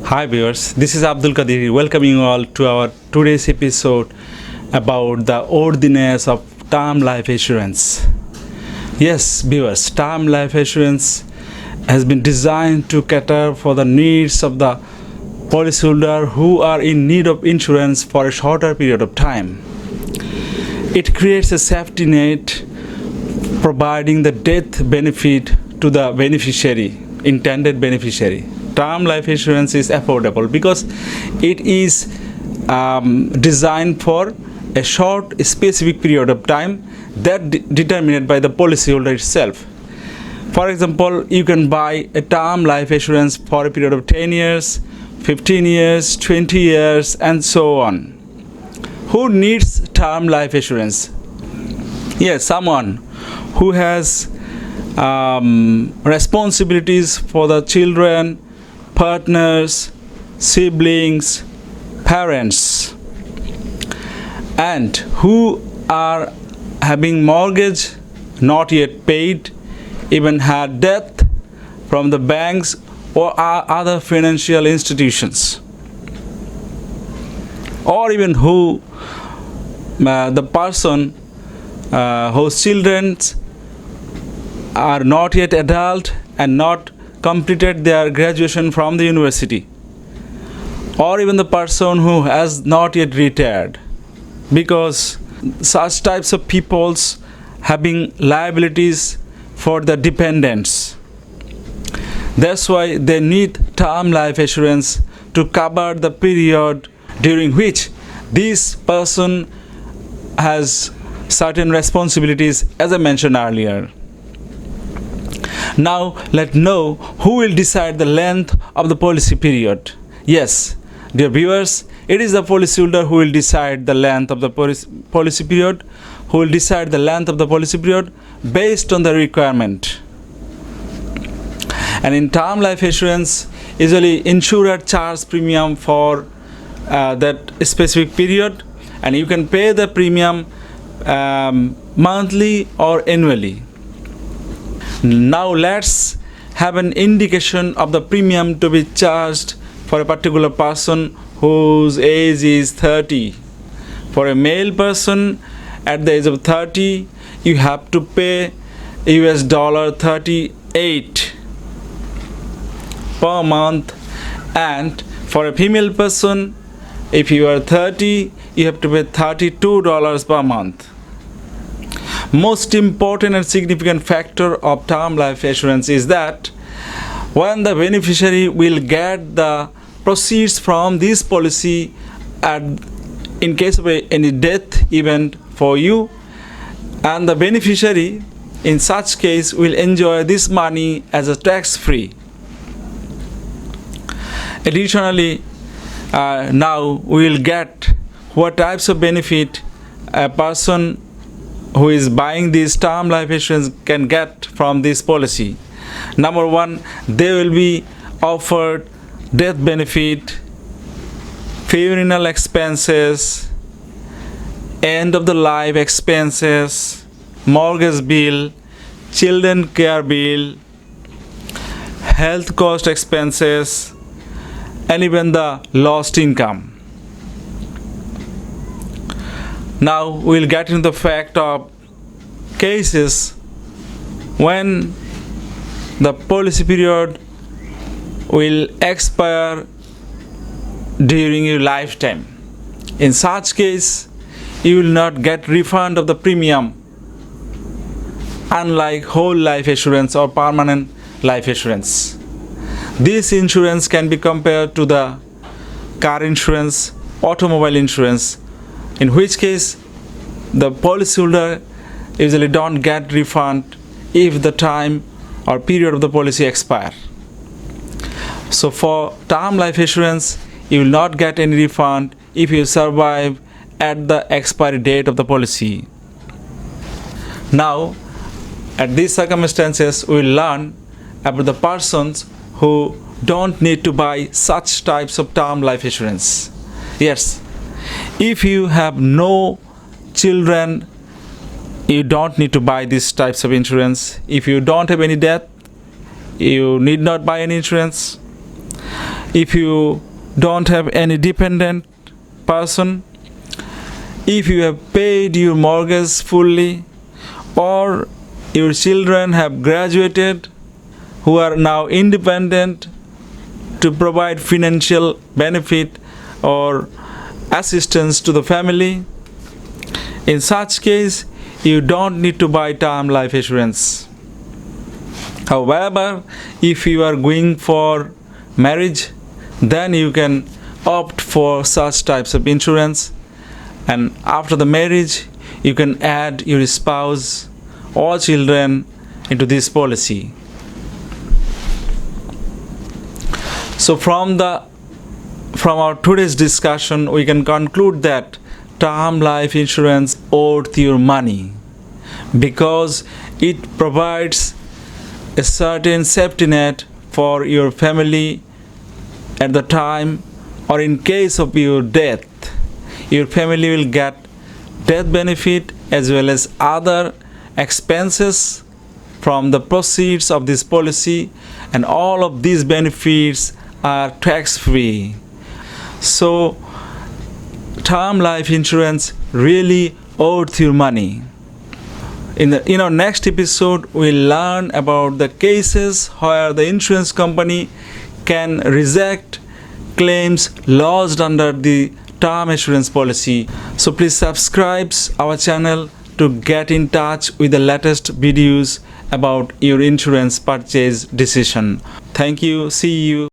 Hi viewers, this is Abdul Kadir welcoming you all to our today's episode about the ordinance of term life assurance. Yes, viewers, term life assurance has been designed to cater for the needs of the policyholder who are in need of insurance for a shorter period of time. It creates a safety net providing the death benefit to the intended beneficiary. Term life insurance is affordable because it is designed for a short specific period of time that determined by the policyholder itself. For example, you can buy a term life insurance for a period of 10 years, 15 years, 20 years, and so on. Who needs term life insurance? Yes, someone who has responsibilities for the children, partners, siblings, parents, and who are having mortgage not yet paid, even had debt from the banks or other financial institutions, or even who the person whose children are not yet adult and not completed their graduation from the university, or even the person who has not yet retired, because such types of peoples having liabilities for the dependents. That's why they need term life assurance to cover the period during which this person has certain responsibilities, as I mentioned earlier. Now let's know who will decide the length of the policy period. Yes, dear viewers, it is the policyholder who will decide the length of the policy period, based on the requirement. And in term life insurance, usually insurer charges premium for that specific period, and you can pay the premium monthly or annually. Now let's have an indication of the premium to be charged for a particular person whose age is 30. For a male person at the age of 30, you have to pay $38 per month, and for a female person, if you are 30, you have to pay $32 per month. Most important and significant factor of term life insurance is that when the beneficiary will get the proceeds from this policy in case of any death event for you, and the beneficiary in such case will enjoy this money as a tax-free. Additionally, now we will get what types of benefit a person who is buying this term life insurance can get from this policy. Number one, they will be offered death benefit, funeral expenses, end of the life expenses, mortgage bill, children care bill, health cost expenses, and even the lost income. Now we'll get into the fact of cases when the policy period will expire during your lifetime. In such case, you will not get refund of the premium, unlike whole life insurance or permanent life insurance. This insurance can be compared to the car insurance, automobile insurance, in which case the policyholder usually don't get refund if the time or period of the policy expire. So for term life insurance, you will not get any refund if you survive at the expiry date of the policy. Now, at these circumstances, we will learn about the persons who don't need to buy such types of term life insurance. Yes, if you have no children, you don't need to buy these types of insurance. If you don't have any debt, you need not buy any insurance. if you don't have any dependent person, if you have paid your mortgage fully, or your children have graduated who are now independent to provide financial benefit or assistance to the family. In such case, you don't need to buy term life insurance. However, if you are going for marriage, then you can opt for such types of insurance, and after the marriage you can add your spouse or children into this policy. So from our today's discussion, we can conclude that term life insurance worth your money because it provides a certain safety net for your family at the time or in case of your death. Your family will get death benefit as well as other expenses from the proceeds of this policy, and all of these benefits are tax free. So term life insurance really worth your money. In our next episode, we'll learn about the cases where the insurance company can reject claims lodged under the term insurance policy. So please subscribe our channel to get in touch with the latest videos about your insurance purchase decision. Thank you. See you.